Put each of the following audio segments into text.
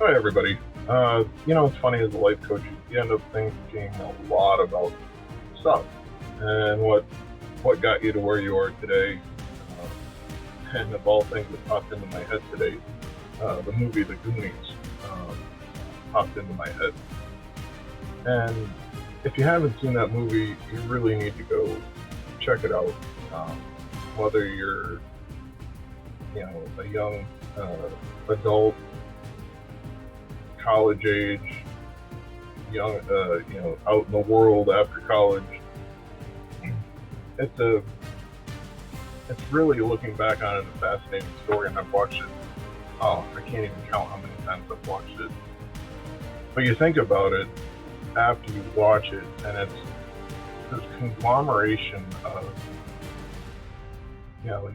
Hi, everybody. It's funny as a life coach, you end up thinking a lot about stuff and what got you to where you are today. And of all things that popped into my head today, the movie The Goonies um, popped into my head. And if you haven't seen that movie, you really need to go check it out. Um, whether you're, a young adult, college age, young, out in the world after college. It's a, it's really looking back on it a fascinating story, and I've watched it. Oh, I can't even count how many times I've watched it. But you think about it after you watch it, and it's this conglomeration of,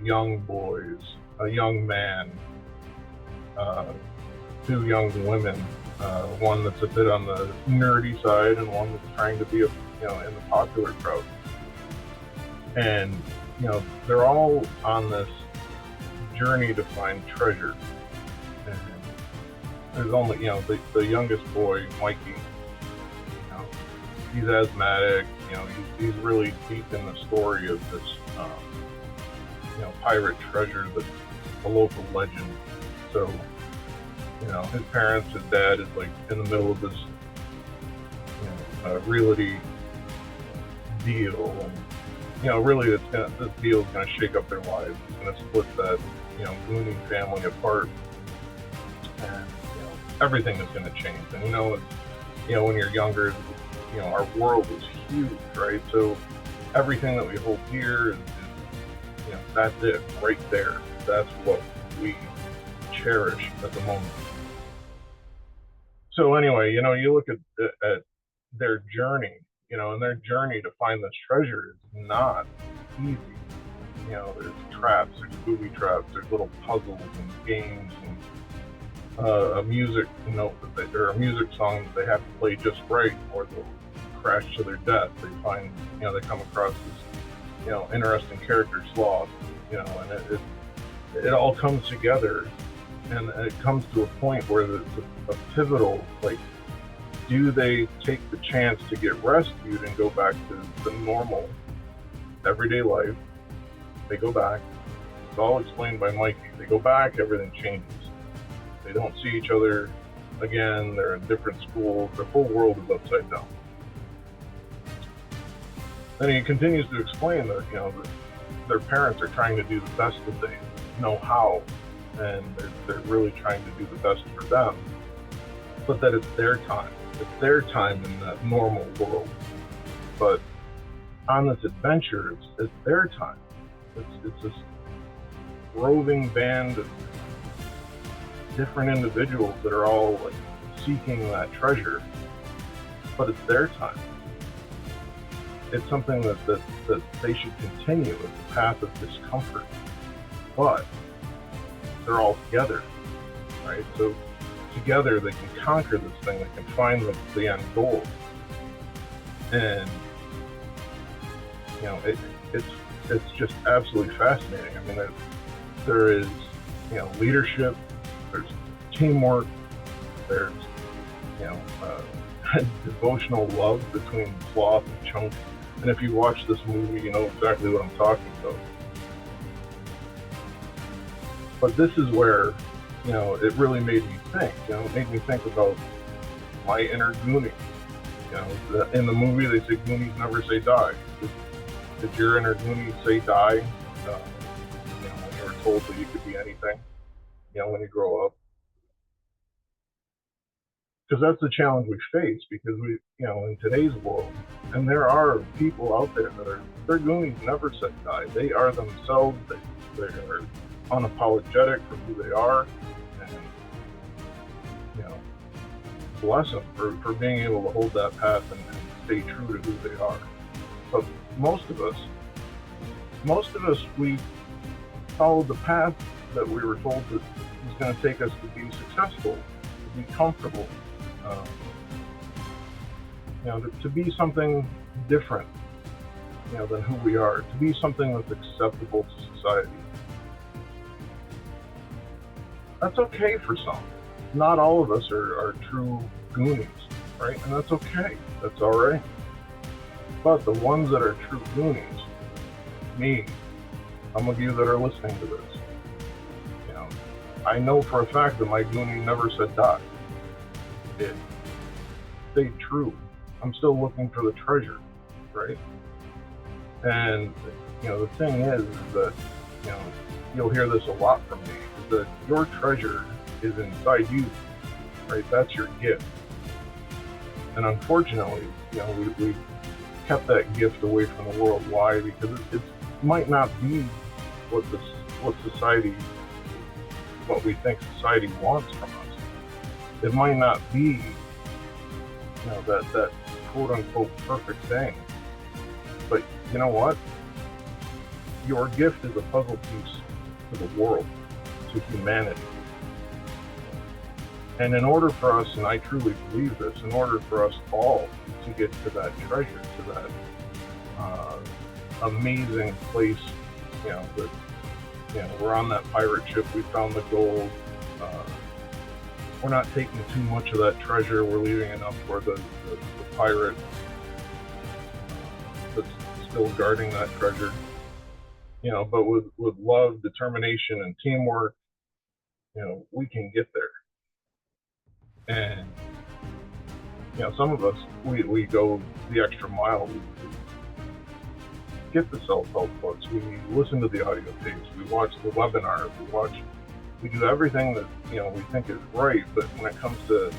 young boys, a young man, uh, two young women, one that's a bit on the nerdy side, and one that's trying to be, in the popular crowd. And they're all on this journey to find treasure. And there's only, the youngest boy, Mikey. He's asthmatic. He's really deep in the story of this, pirate treasure that's a local legend. So, his parents, his dad is like in the middle of this, realty deal, and really, this deal is gonna shake up their lives. It's gonna split that, Goonie family apart, and everything is gonna change. And when you're younger, our world is huge, right? So everything that we hold dear is that's it right there. That's what we cherish at the moment. So anyway, you look at their journey, and their journey to find this treasure is not easy. There's traps, there's booby traps, there's little puzzles and games, and a music note or a music song that they have to play just right, or they'll crash to their death. They find, they come across this, interesting character Sloth, and it all comes together, and it comes to a point where it's a pivotal, like, do they take the chance to get rescued and go back to the normal everyday life? They go back. It's all explained by Mikey. They go back, everything changes. They don't see each other again. They're in different schools. Their whole world is upside down. Then he continues to explain that, that their parents are trying to do the best that they know how, and they're really trying to do the best for them, but that it's their time. It's their time in that normal world. But on this adventure, it's their time. It's this roving band of different individuals that are all like seeking that treasure, but it's their time. It's something that they should continue as a path of discomfort, but they're all together, right? So together they can conquer this thing, they can find the end goal. And it's just absolutely fascinating. I mean, there is leadership, there's teamwork, there's devotional love between Sloth and Chunk. And if you watch this movie, you know exactly what I'm talking about. But this is where it really made me think. It made me think about my inner Goonie. In the movie they say Goonies never say die. Did your inner Goonie say die? When you were told that you could be anything, when you grow up? Because that's the challenge we face, because we, in today's world, and there are people out there that their Goonies never said die. They are themselves. They are unapologetic for who they are, and bless them for being able to hold that path and stay true to who they are. But most of us, we followed the path that we were told that was going to take us to be successful, to be comfortable, to be something different, than who we are, to be something that's acceptable to society. That's okay for some. not all of us are true Goonies, right? And that's okay. That's all right. But the ones that are true Goonies, me, some of you that are listening to this, you know, I know for a fact that my Goonie never said die. It stayed true. I'm still looking for the treasure, right? And the thing is that you'll hear this a lot from me, is that your treasure is inside you, right? That's your gift. And unfortunately, we kept that gift away from the world. Why? Because it might not be what we think society wants from us. It might not be, that quote unquote perfect thing. But you know what? Your gift is a puzzle piece to the world, to humanity. And in order for us, and I truly believe this, in order for us all to get to that treasure, to that amazing place, that we're on that pirate ship, we found the gold. We're not taking too much of that treasure. We're leaving enough for the pirate that's still guarding that treasure. But with love, determination, and teamwork, we can get there. And some of us, we go the extra mile. We get the self-help books. We listen to the audio tapes. We watch the webinars. We do everything that we think is right. But when it comes to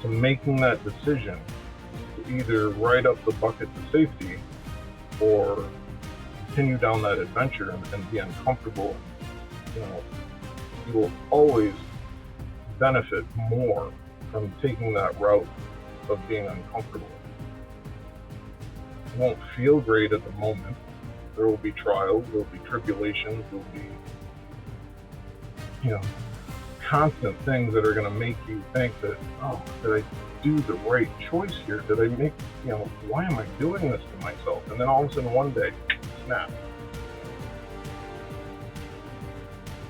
making that decision to either ride up the bucket to safety or continue down that adventure and be uncomfortable, you will always benefit more from taking that route of being uncomfortable. It won't feel great at the moment. There will be trials, there will be tribulations, there will be constant things that are going to make you think that, oh, did I do the right choice here? Did I make, why am I doing this to myself? And then all of a sudden one day, snap.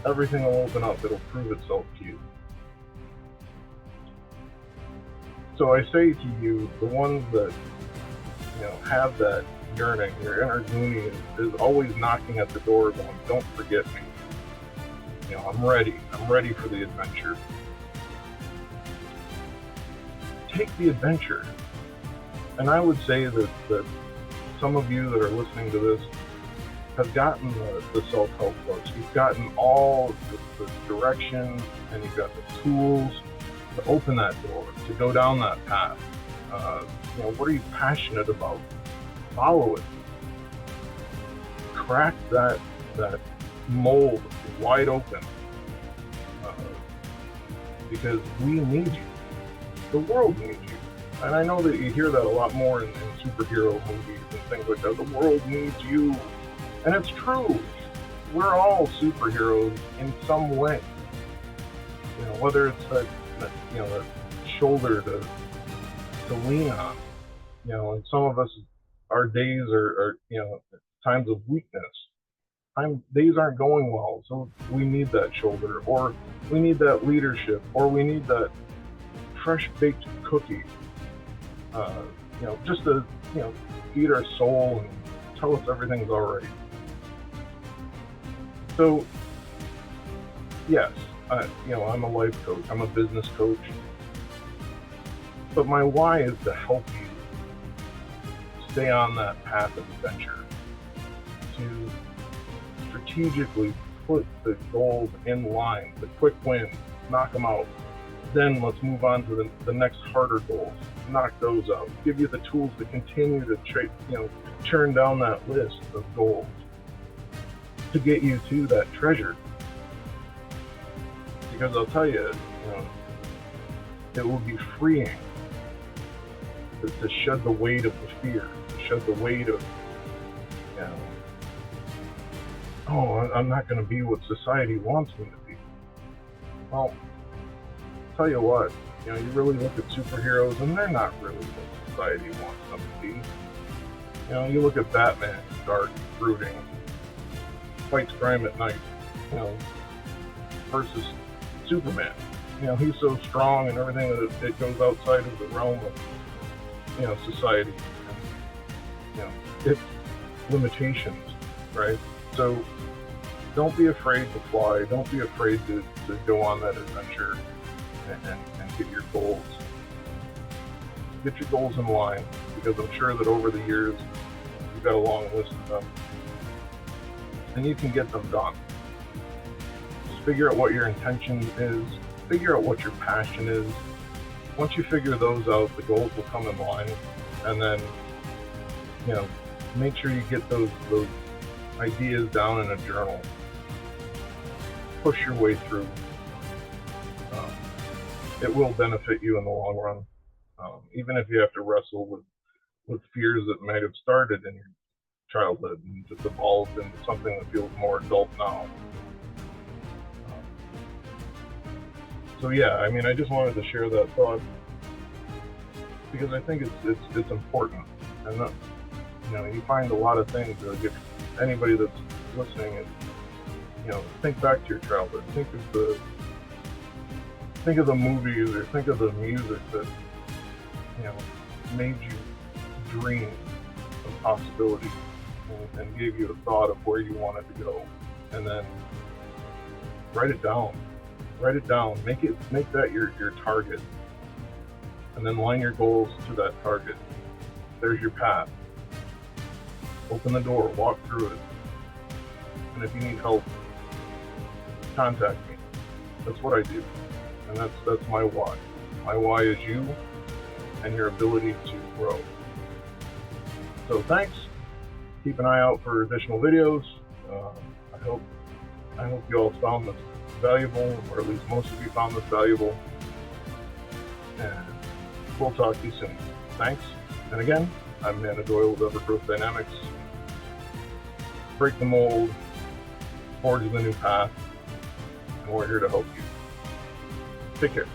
Everything will open up. It'll prove itself to you. So I say to you, the ones that, have that yearning, your inner Goonie is always knocking at the door going, don't forget me. I'm ready. I'm ready for the adventure. Take the adventure. And I would say that some of you that are listening to this have gotten the self-help books. You've gotten all the direction, and you've got the tools to open that door, to go down that path. What are you passionate about? Follow it. Crack that mold wide open, because we need you. The world needs you. And I know that you hear that a lot more in superhero movies and things like that. The world needs you. And it's true. We're all superheroes in some way. Whether it's that shoulder to lean on. And some of us, our days are times of weakness. Days aren't going well, so we need that shoulder, or we need that leadership, or we need that fresh baked cookie. Just to feed our soul and tell us everything's all right. So, yes, I'm a life coach. I'm a business coach. But my why is to help you stay on that path of adventure, to strategically put the goals in line, the quick wins, knock them out. Then let's move on to the next harder goals, knock those out, give you the tools to continue to churn down that list of goals to get you to that treasure. Because I'll tell you, it will be freeing to shed the weight of the fear, to shed the weight of, I'm not going to be what society wants me to be. Well, I'll tell you what, you really look at superheroes and they're not really what society wants them to be. You look at Batman, dark, brooding, fights crime at night, versus Superman. He's so strong and everything that it goes outside of the realm of society and its limitations, right? So don't be afraid to fly. Don't be afraid to go on that adventure and get your goals. Get your goals in line, because I'm sure that over the years you've got a long list of them, and you can get them done. Just figure out what your intention is. Figure out what your passion is. Once you figure those out, the goals will come in line, and then make sure you get those ideas down in a journal. Push your way through. It will benefit you in the long run, even if you have to wrestle with fears that might have started in your childhood and just evolved into something that feels more adult now. So yeah, I just wanted to share that thought, because I think it's important. And you find a lot of things that if anybody that's listening is, think back to your childhood. Think of the movies, or think of the music that made you dream of possibility and gave you a thought of where you wanted to go, and then write it down. Make that your target, and then line your goals to that target. There's your path. Open the door, walk through it, and if you need help, contact me. That's what I do, and that's my why. My why is you and your ability to grow. So thanks. Keep an eye out for additional videos. I hope you all found this valuable, or at least most of you found this valuable. And we'll talk to you soon. Thanks. And again, I'm Amanda Doyle with Evergrowth Dynamics. Break the mold, forge the new path, and we're here to help you. Take care.